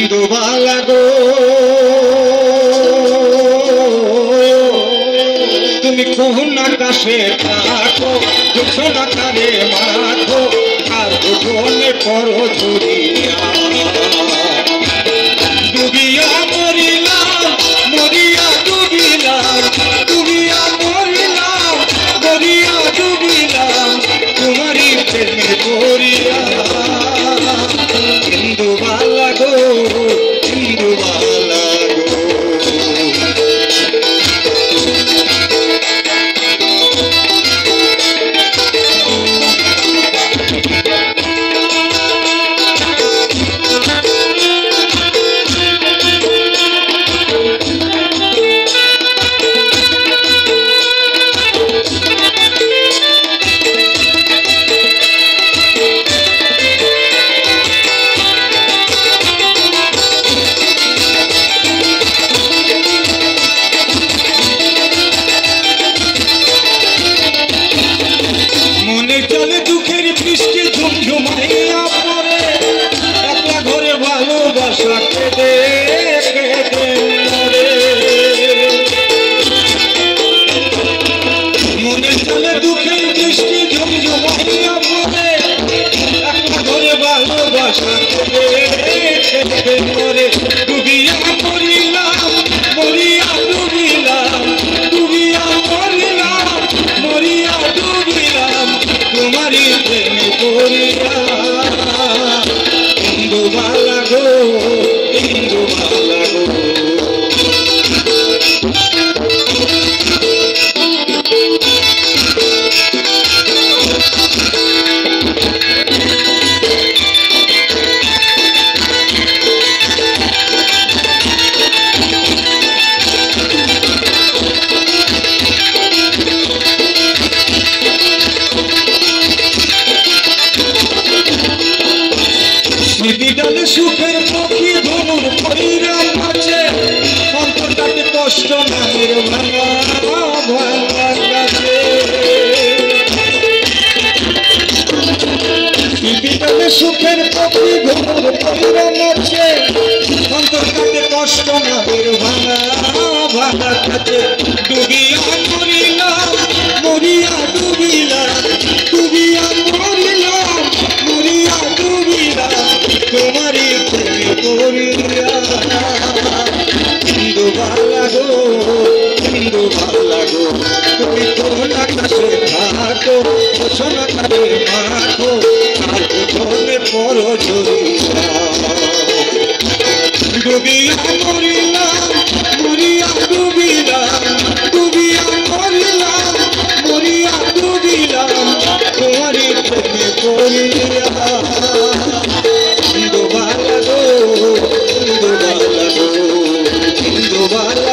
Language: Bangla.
ইন্দুবালা গো তুমি কোন আকাশে থাকো দুঃখ না কারে মাখো আর দুজনে পরো ঝুরিয়া ডুবিয়া মরিলাম মরিয়া ডুবিলাম ডুবিয়া মরিলাম মরিয়া ডুবিলাম তোমারই প্রেমে পড়িয়া ইন্দুবালা গো ইন্দুবালা গো ইন্দুবালা গো ইন্দুবালা গো সুখের পক্ষী ধনুর পরিরাম আছে অন্তরটাতে কষ্ট নামের ভাঙা ভাঙা কাছে সুখের পক্ষী ধনুর পরিরাম আছে অন্তরটাতে কষ্ট নামের ভাঙা ভাঙা কাছে ডুবিয়া মরিলাম মরিয়া ডুবিলাম ডুবিয়া মরিলাম মরিয়া ডুবিলাম তোমারি প্রেমে পড়িয়া ইন্দুবালা গো ইন্দুবালা গো তুমি কোন আকাশে থাকো সোনা কারে মাখো আর দুজনে পরো ঝুরিয়া ডুবিয়া মরিলাম মরিয়া ডুবিলাম ডুবিয়া মরিলাম মরিয়া ডুবিলাম তোমারি প্রেমে পড়িয়া ইন্দুবালা গো ইন্দুবালা গো ইন্দুবালা